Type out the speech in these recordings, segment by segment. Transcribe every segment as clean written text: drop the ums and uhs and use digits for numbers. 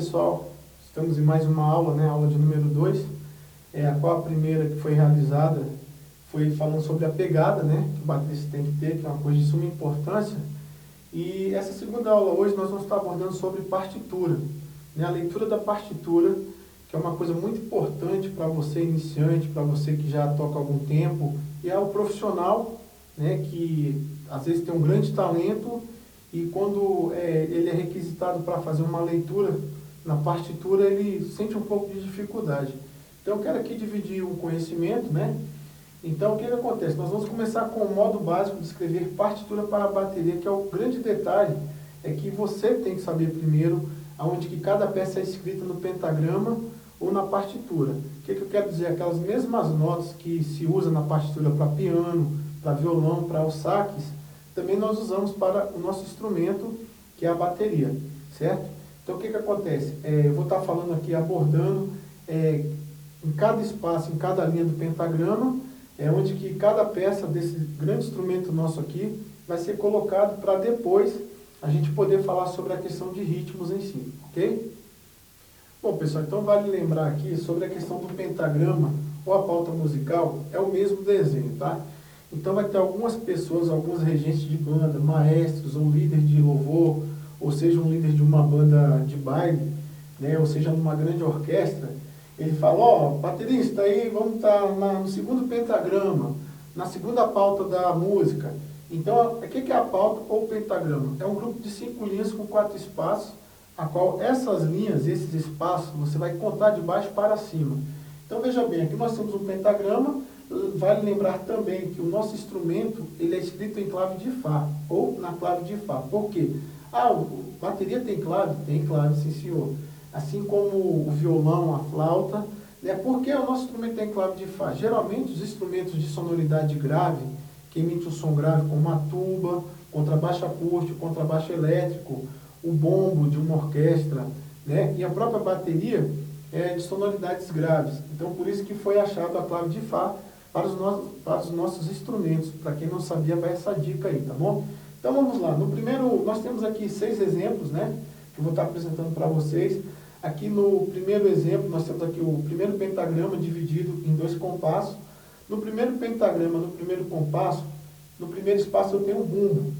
pessoal, estamos em mais uma aula, né, aula de número 2, a qual a primeira que foi realizada foi falando sobre a pegada, né, que o baterista tem que ter, que é uma coisa de suma importância. E essa segunda aula hoje nós vamos estar abordando sobre partitura, né, a leitura da partitura, que é uma coisa muito importante para você iniciante, para você que já toca há algum tempo, e é o profissional, né, que às vezes tem um grande talento e quando ele é requisitado para fazer uma leitura na partitura, ele sente um pouco de dificuldade. Então eu quero aqui dividir o conhecimento, né? Então o que acontece? Nós vamos começar com o modo básico de escrever partitura para a bateria, que é o grande detalhe, é que você tem que saber primeiro aonde que cada peça é escrita no pentagrama ou na partitura. O que eu quero dizer? Aquelas mesmas notas que se usa na partitura para piano, para violão, para os saques, também nós usamos para o nosso instrumento, que é a bateria, certo? Então o que acontece? Eu vou estar falando aqui, abordando em cada espaço, em cada linha do pentagrama, onde que cada peça desse grande instrumento nosso aqui vai ser colocado para depois a gente poder falar sobre a questão de ritmos em si, ok? Bom, pessoal, então vale lembrar aqui sobre a questão do pentagrama ou a pauta musical, é o mesmo desenho, tá? Então vai ter algumas pessoas, alguns regentes de banda, maestros ou líderes de louvor, ou seja, um líder de uma banda de baile, né, ou seja, numa grande orquestra, ele fala, ó, baterista, aí vamos estar no segundo pentagrama, na segunda pauta da música. Então, o que é a pauta ou pentagrama? É um grupo de 5 linhas com 4 espaços, a qual essas linhas, esses espaços, você vai contar de baixo para cima. Então veja bem, aqui nós temos um pentagrama. Vale lembrar também que o nosso instrumento, ele é escrito em clave de Fá, ou na clave de Fá. Por quê? O bateria tem clave? Tem clave, sim senhor. Assim como o violão, a flauta, né? Por que o nosso instrumento tem clave de Fá? Geralmente os instrumentos de sonoridade grave, que emitem um som grave, como a tuba, contrabaixo acústico, contrabaixo elétrico, o bombo de uma orquestra, né? E a própria bateria é de sonoridades graves. Então por isso que foi achado a clave de Fá para os nossos instrumentos. Para quem não sabia, vai essa dica aí, tá bom? Então vamos lá. No primeiro, nós temos aqui 6 exemplos, né? Que eu vou estar apresentando para vocês. Aqui no primeiro exemplo, nós temos aqui o primeiro pentagrama dividido em 2 compassos. No primeiro pentagrama, no primeiro compasso, no primeiro espaço eu tenho um bumbo.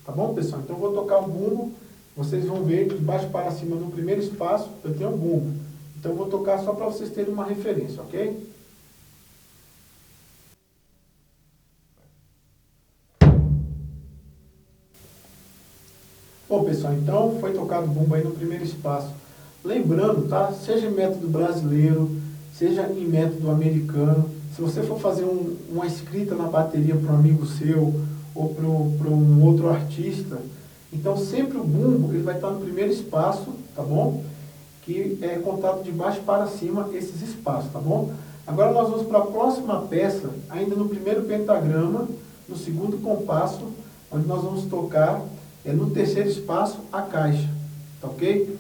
Tá bom, pessoal? Então eu vou tocar o bumbo. Vocês vão ver que de baixo para cima, no primeiro espaço, eu tenho um bumbo. Então eu vou tocar só para vocês terem uma referência, ok? Bom, pessoal, então foi tocado o bumbo aí no primeiro espaço. Lembrando, tá? Seja em método brasileiro, seja em método americano, se você for fazer uma escrita na bateria para um amigo seu ou para um outro artista, então sempre o bumbo ele vai estar no primeiro espaço, tá bom? Que é contado de baixo para cima esses espaços, tá bom? Agora nós vamos para a próxima peça, ainda no primeiro pentagrama, no segundo compasso, onde nós vamos tocar no terceiro espaço a caixa, tá ok?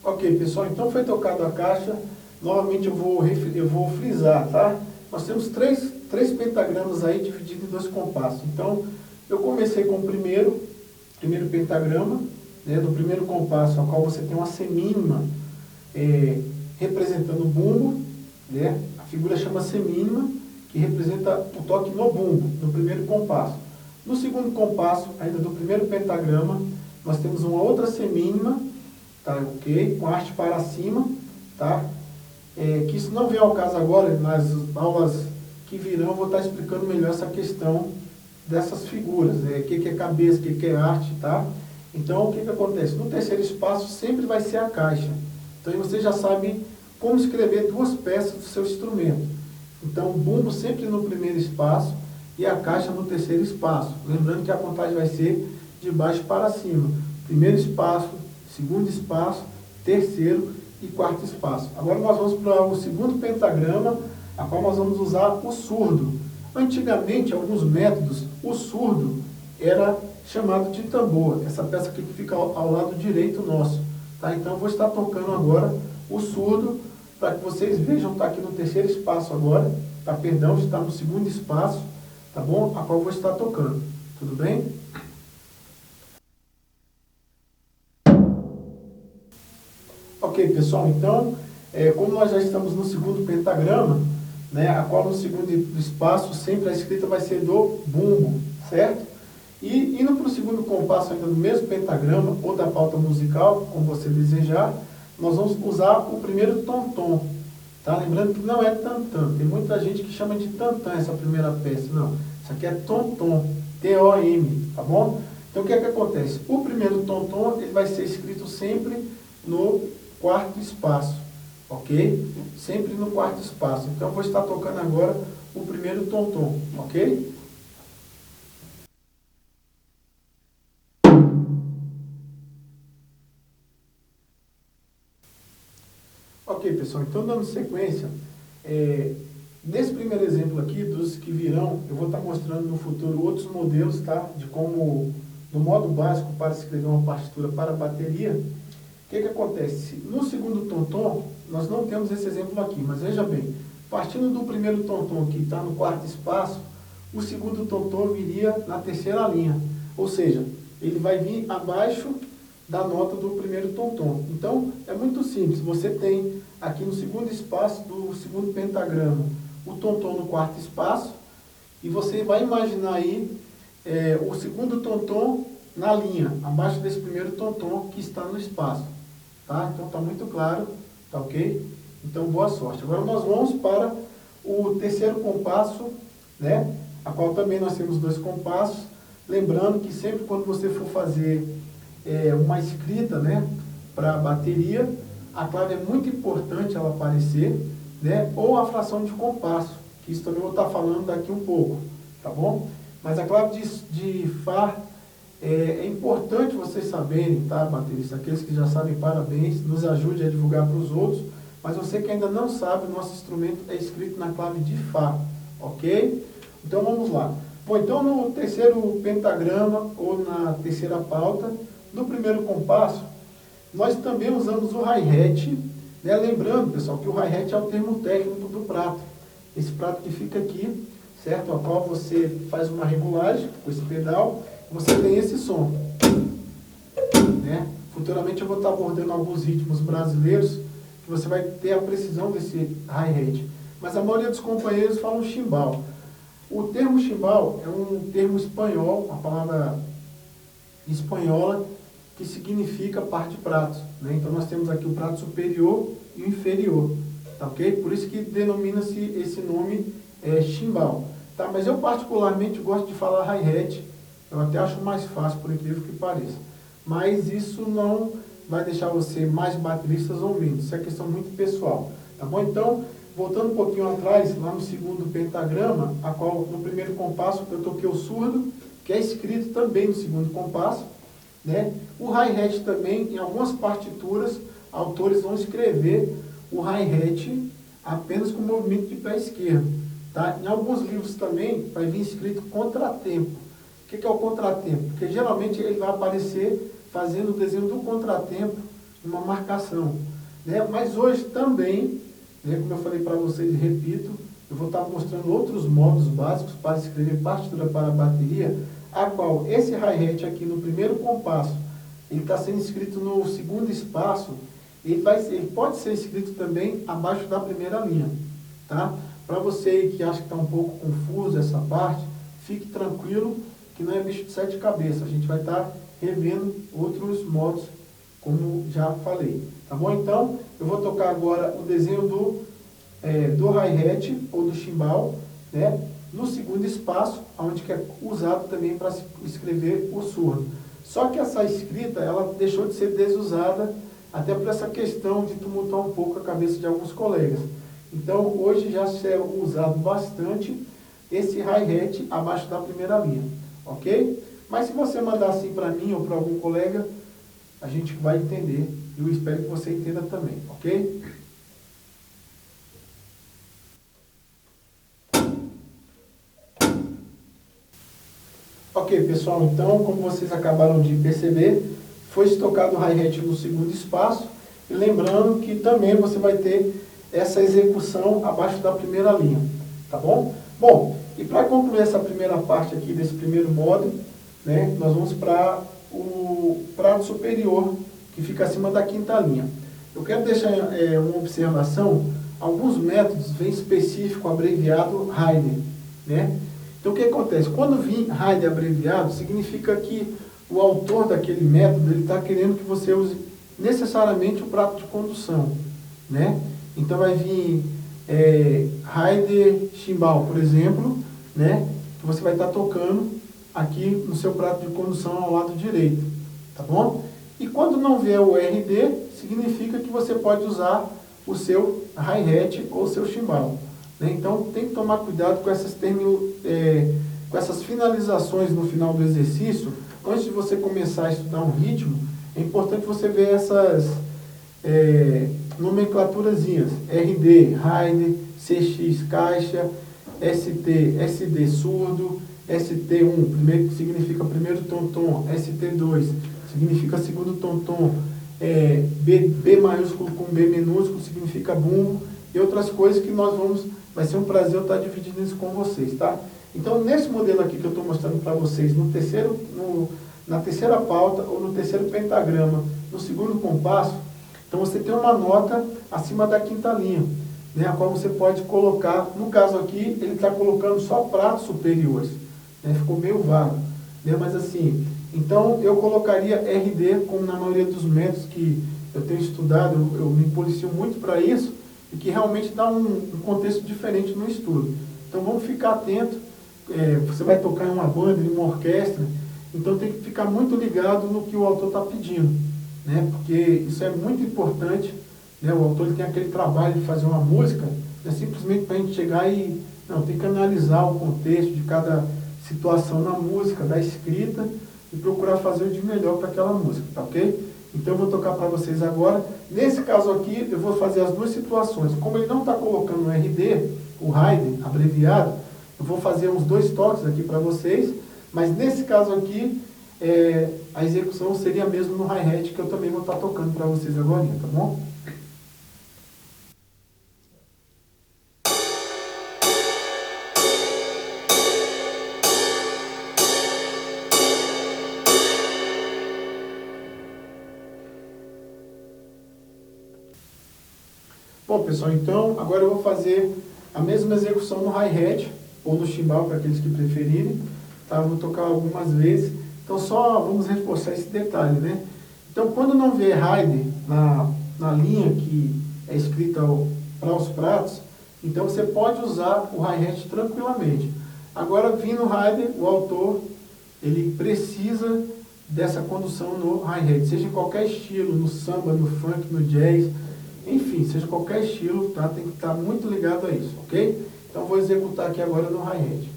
Ok, pessoal, então foi tocado a caixa, novamente eu vou frisar, tá? Nós temos três pentagramas aí divididos em 2 compassos. Então, eu comecei com o primeiro pentagrama, né, do primeiro compasso, ao qual você tem uma semínima representando o bumbo, né? A figura chama semínima, que representa o toque no bumbo, no primeiro compasso. No segundo compasso, ainda do primeiro pentagrama, nós temos uma outra semínima, tá, ok? Com haste para cima, tá? Que isso não vem ao caso agora, nas aulas que virão eu vou estar explicando melhor essa questão dessas figuras, o que é cabeça, o que é haste, tá? Então, o que acontece? No terceiro espaço sempre vai ser a caixa. Então, você já sabe como escrever 2 peças do seu instrumento. Então, o bumbo sempre no primeiro espaço e a caixa no terceiro espaço. Lembrando que a contagem vai ser de baixo para cima. Primeiro espaço, segundo espaço, terceiro e quarto espaço. Agora nós vamos para o segundo pentagrama, a qual nós vamos usar o surdo. Antigamente, alguns métodos, o surdo era chamado de tambor. Essa peça aqui que fica ao lado direito nosso. Tá? Então eu vou estar tocando agora o surdo, para que vocês vejam, está aqui no terceiro espaço agora, perdão, está no segundo espaço, tá bom? A qual eu vou estar tocando, tudo bem? Ok, pessoal, então, como nós já estamos no segundo pentagrama, né, a qual no segundo espaço sempre a escrita vai ser do bumbo, certo? E indo para o segundo compasso ainda do mesmo pentagrama ou da pauta musical, como você desejar, nós vamos usar o primeiro tom-tom, tá? Lembrando que não é tam-tam, tem muita gente que chama de tam-tam essa primeira peça, não, isso aqui é tom-tom, T-O-M, tá bom? Então o que é que acontece? O primeiro tom-tom, ele vai ser escrito sempre no quarto espaço, ok? Sempre no quarto espaço. Então eu vou estar tocando agora o primeiro tom-tom, ok? Ok, pessoal, então dando sequência, nesse primeiro exemplo aqui, dos que virão, eu vou estar mostrando no futuro outros modelos, tá? De como, no modo básico para escrever uma partitura para bateria. O que acontece? No segundo tom-tom, nós não temos esse exemplo aqui, mas veja bem, partindo do primeiro tom-tom que está no quarto espaço, o segundo tom-tom viria na terceira linha, ou seja, ele vai vir abaixo da nota do primeiro tom-tom. Então, é muito simples, você tem aqui no segundo espaço do segundo pentagrama o tom-tom no quarto espaço, e você vai imaginar aí o segundo tom-tom na linha, abaixo desse primeiro tom-tom que está no espaço. Tá? Então está muito claro, tá ok? Então boa sorte. Agora nós vamos para o terceiro compasso, né? A qual também nós temos dois compassos. Lembrando que sempre quando você for fazer uma escrita, né, para bateria, a clave é muito importante ela aparecer, né? Ou a fração de compasso, que isso também eu vou estar falando daqui um pouco, tá bom? Mas a clave de Fá é importante vocês saberem, tá, baterista? Aqueles que já sabem, parabéns, nos ajude a divulgar para os outros, mas você que ainda não sabe, o nosso instrumento é escrito na clave de Fá, ok? Então vamos lá. Bom, então no terceiro pentagrama, ou na terceira pauta, no primeiro compasso, nós também usamos o hi-hat, né? Lembrando, pessoal, que o hi-hat é o termo técnico do prato. Esse prato que fica aqui, certo? A qual você faz uma regulagem com esse pedal, você tem esse som, né? Futuramente eu vou estar abordando alguns ritmos brasileiros que você vai ter a precisão desse hi-hat. Mas a maioria dos companheiros falam chimbal. O termo chimbal é um termo espanhol, uma palavra espanhola que significa par de pratos, né? Então nós temos aqui o prato superior e o inferior, tá ok? Por isso que denomina-se esse nome chimbal, tá? Mas eu particularmente gosto de falar hi-hat. Eu até acho mais fácil, por incrível que pareça. Mas isso não vai deixar você mais bateristas ou menos. Isso é questão muito pessoal. Tá bom? Então, voltando um pouquinho atrás, lá no segundo pentagrama, a qual no primeiro compasso eu toquei o surdo, que é escrito também no segundo compasso, né? O hi-hat também, em algumas partituras, autores vão escrever o hi-hat apenas com o movimento de pé esquerdo. Tá? Em alguns livros também vai vir escrito contratempo. O que é o contratempo? Porque geralmente ele vai aparecer fazendo o desenho do contratempo, uma marcação, né? Mas hoje também, né, como eu falei para vocês e repito, eu vou estar mostrando outros modos básicos para escrever partitura para bateria, a qual esse hi-hat aqui no primeiro compasso, ele está sendo escrito no segundo espaço, ele pode ser escrito também abaixo da primeira linha, tá? Para você que acha que está um pouco confuso essa parte, fique tranquilo, que não é bicho de sete cabeças. A gente vai estar revendo outros modos, como já falei. Tá bom? Então, eu vou tocar agora o desenho do hi-hat, ou do chimbal, né? No segundo espaço, onde que é usado também para escrever o surdo. Só que essa escrita, ela deixou de ser desusada, até por essa questão de tumultuar um pouco a cabeça de alguns colegas. Então, hoje já é usado bastante esse hi-hat abaixo da primeira linha. Ok? Mas se você mandar assim para mim ou para algum colega, a gente vai entender. E eu espero que você entenda também, ok? Ok, pessoal, então, como vocês acabaram de perceber, foi tocado o hi-hat no segundo espaço. E lembrando que também você vai ter essa execução abaixo da primeira linha. tá bom? Bom, e para concluir essa primeira parte aqui desse primeiro módulo, né, nós vamos para o prato superior, que fica acima da quinta linha. Eu quero deixar uma observação, alguns métodos vêm específico, abreviado Haydn, né? Então o que acontece? Quando vir Haydn abreviado, significa que o autor daquele método, ele está querendo que você use necessariamente o prato de condução, né? Então vai vir Haydn Chimbal, por exemplo, né? Que você vai estar tocando aqui no seu prato de condução ao lado direito, tá bom? E quando não vier o RD, significa que você pode usar o seu hi-hat ou o seu chimbal, né? Então tem que tomar cuidado com com essas finalizações no final do exercício. Antes de você começar a estudar um ritmo, é importante você ver essas nomenclaturazinhas: RD, Haydn, CX, caixa, ST, SD surdo, ST1, primeiro, que significa primeiro tom-tom, ST2, significa segundo tom-tom, B maiúsculo com B minúsculo, significa bumbo, e outras coisas que vai ser um prazer eu estar dividindo isso com vocês, tá? Então, nesse modelo aqui que eu estou mostrando para vocês, na terceira pauta ou no terceiro pentagrama, no segundo compasso, então você tem uma nota acima da quinta linha, né, a qual você pode colocar, no caso aqui, ele está colocando só pratos superiores, né, ficou meio vago, né, mas assim, então eu colocaria RD, como na maioria dos métodos que eu tenho estudado, eu me policio muito para isso, e que realmente dá um contexto diferente no estudo. Então vamos ficar atento, você vai tocar em uma banda, em uma orquestra, então tem que ficar muito ligado no que o autor está pedindo, né? Porque isso é muito importante, né? O autor ele tem aquele trabalho de fazer uma música, não é simplesmente para a gente chegar e... Não, tem que analisar o contexto de cada situação na música, da escrita, e procurar fazer o de melhor para aquela música, tá ok? Então eu vou tocar para vocês agora. Nesse caso aqui, eu vou fazer as duas situações. Como ele não está colocando o RD, o Haydn, abreviado, eu vou fazer uns 2 toques aqui para vocês, mas nesse caso aqui, a execução seria mesmo no hi-hat, que eu também vou estar tocando para vocês agora, tá bom? Bom, pessoal, então agora eu vou fazer a mesma execução no hi-hat ou no chimbal, para aqueles que preferirem, tá? Eu vou tocar algumas vezes, então só vamos reforçar esse detalhe, né? Então, quando não vier Haydn na linha que é escrita para os pratos, então você pode usar o hi-hat tranquilamente. Agora, vindo Haydn, o autor, ele precisa dessa condução no hi-hat, seja em qualquer estilo, no samba, no funk, no jazz, enfim, seja qualquer estilo, tá? Tem que estar muito ligado a isso, ok? Então vou executar aqui agora no hi-hat.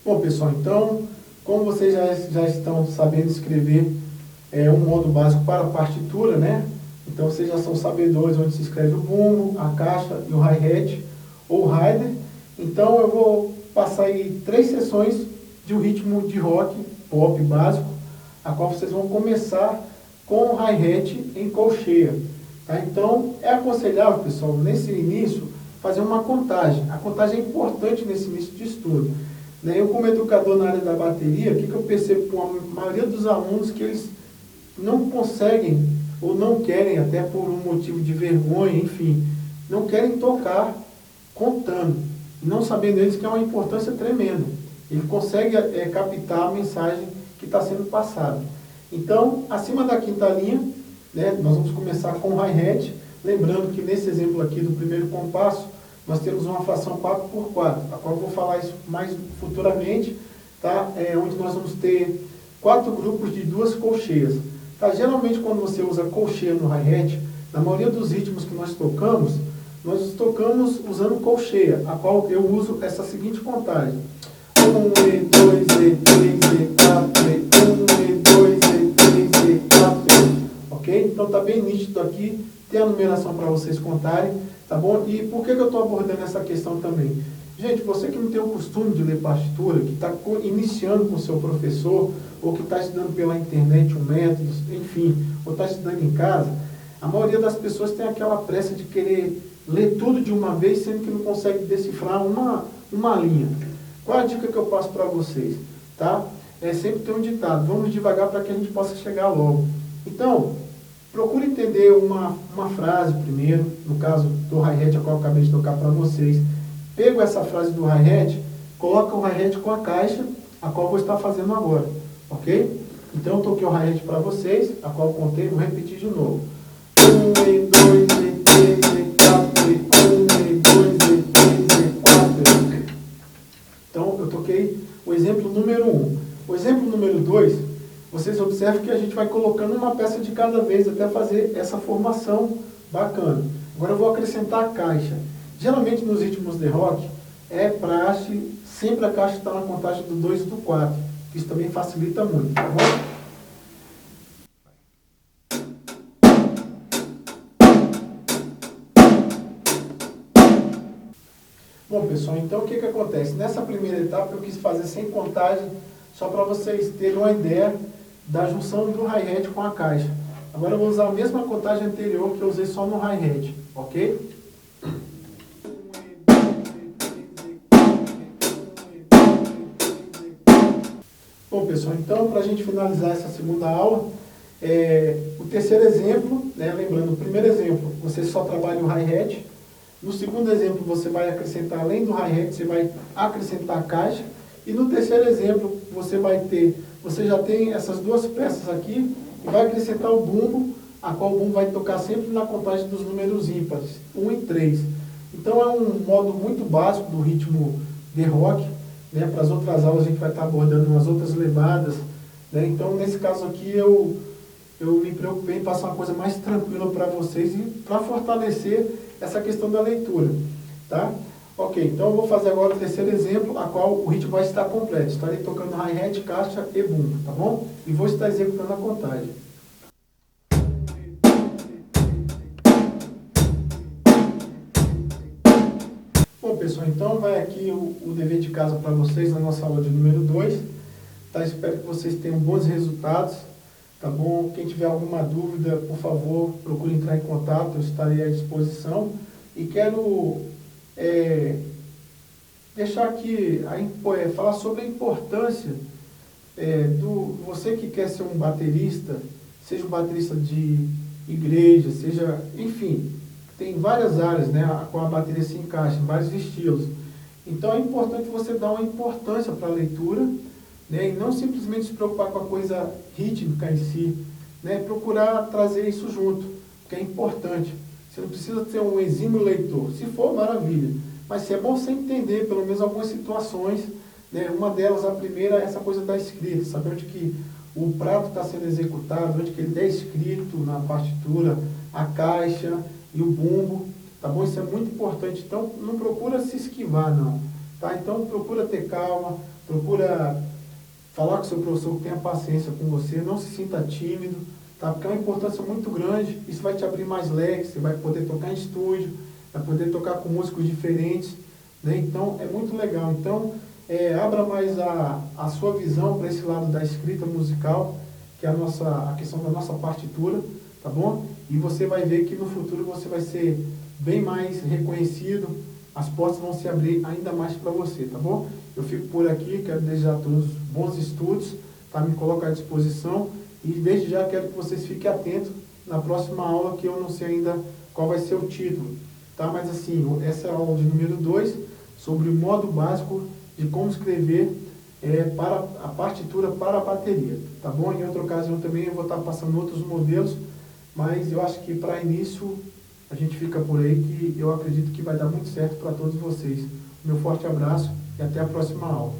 Bom, pessoal, então, como vocês já estão sabendo escrever um modo básico para a partitura, né? Então vocês já são sabedores onde se escreve o bumbo, a caixa e o hi-hat, ou Haydn. Então eu vou passar aí 3 sessões de um ritmo de rock, pop básico, a qual vocês vão começar com o hi-hat em colcheia. Tá? Então, é aconselhável, pessoal, nesse início, fazer uma contagem. A contagem é importante nesse início de estudo. Né? Eu, como educador na área da bateria, o que eu percebo com a maioria dos alunos, que eles não conseguem, ou não querem, até por um motivo de vergonha, enfim, não querem tocar contando, não sabendo eles que é uma importância tremenda. Ele consegue captar a mensagem que está sendo passado. Então, acima da quinta linha, né, nós vamos começar com o hi-hat, lembrando que nesse exemplo aqui do primeiro compasso, nós temos uma fração 4x4, a qual eu vou falar isso mais futuramente, tá? Onde nós vamos ter 4 grupos de 2 colcheias. Tá? Geralmente, quando você usa colcheia no hi-hat, na maioria dos ritmos que nós tocamos usando colcheia, a qual eu uso essa seguinte contagem: 1, E, 2, E, 3, E, 4, E, 1, E, 2, E, 3, E, 4, E. Ok? Então está bem nítido aqui, tem a numeração para vocês contarem, tá bom? E por que eu estou abordando essa questão também? Gente, você que não tem o costume de ler partitura, que está iniciando com o seu professor, ou que está estudando pela internet um método, enfim, ou está estudando em casa, A maioria das pessoas tem aquela pressa de querer ler tudo de uma vez, sendo que não consegue decifrar uma linha. Qual a dica que eu passo para vocês? Tá? Sempre tem um ditado, vamos devagar para que a gente possa chegar logo. Então, procure entender uma frase primeiro, no caso do hi-hat, a qual eu acabei de tocar para vocês. Pego essa frase do hi-hat, coloca o hi-hat com a caixa, a qual eu vou estar fazendo agora, ok? Então eu toquei o hi-hat para vocês, a qual eu contei, vou repetir de novo. 1, e 2, e 3, e 4, e 1, e 2, e 3, e 4. Então eu toquei o exemplo número 1. O exemplo número 2, vocês observam que a gente vai colocando uma peça de cada vez até fazer essa formação bacana. Agora eu vou acrescentar a caixa. Geralmente nos ritmos de rock, é praxe, sempre a caixa está na contagem do 2 e do 4. Isso também facilita muito, tá bom? Bom, pessoal, então o que acontece? Nessa primeira etapa eu quis fazer sem contagem, só para vocês terem uma ideia da junção do hi-hat com a caixa. Agora eu vou usar a mesma contagem anterior que eu usei só no hi-hat, ok? Bom, pessoal, então para a gente finalizar essa segunda aula, o terceiro exemplo, né, lembrando, o primeiro exemplo, você só trabalha o hi-hat. No segundo exemplo, você vai acrescentar, além do hi-hat, você vai acrescentar a caixa. E no terceiro exemplo, você já tem essas duas peças aqui e vai acrescentar o bumbo, a qual o bumbo vai tocar sempre na contagem dos números ímpares, 1 e 3. Então é um modo muito básico do ritmo de rock, né? Para as outras aulas a gente vai estar abordando umas outras levadas, né? Então nesse caso aqui eu me preocupei em passar uma coisa mais tranquila para vocês e para fortalecer essa questão da leitura, tá? Ok, então eu vou fazer agora o terceiro exemplo, a qual o ritmo vai estar completo. Estarei tocando hi-hat, caixa e bumbo, tá bom? E vou estar executando a contagem. Bom, pessoal, então vai aqui o dever de casa para vocês na nossa aula de número 2. Tá? Espero que vocês tenham bons resultados, tá bom? Quem tiver alguma dúvida, por favor, procure entrar em contato, eu estarei à disposição. E quero deixar aqui, falar sobre a importância você que quer ser um baterista, seja um baterista de igreja, seja, enfim, tem várias áreas, né, a qual a bateria se encaixa, em vários estilos. Então é importante você dar uma importância para a leitura, né, e não simplesmente se preocupar com a coisa rítmica em si, né, procurar trazer isso junto, que é importante. Você não precisa ser um exímio leitor. Se for, maravilha. Mas é bom você entender, pelo menos, algumas situações, né? Uma delas, a primeira, é essa coisa da escrita. Saber onde que o prato está sendo executado, onde que ele é escrito na partitura, a caixa e o bumbo. Tá bom? Isso é muito importante. Então, não procura se esquivar, não. Tá? Então, procura ter calma, procura falar com o seu professor que tenha paciência com você, não se sinta tímido. Tá? Porque é uma importância muito grande, isso vai te abrir mais leques, você vai poder tocar em estúdio, vai poder tocar com músicos diferentes, né? Então é muito legal. Então abra mais a sua visão para esse lado da escrita musical, que é a questão da nossa partitura, tá bom? E você vai ver que no futuro você vai ser bem mais reconhecido, as portas vão se abrir ainda mais para você, tá bom? Eu fico por aqui, quero desejar a todos bons estudos, tá? Me coloco à disposição. E desde já quero que vocês fiquem atentos na próxima aula, que eu não sei ainda qual vai ser o título. Tá? Mas assim, essa é a aula de número 2, sobre o modo básico de como escrever para a partitura para a bateria. Tá bom? Em outra ocasião também eu vou estar passando outros modelos, mas eu acho que para início a gente fica por aí, que eu acredito que vai dar muito certo para todos vocês. Meu forte abraço e até a próxima aula.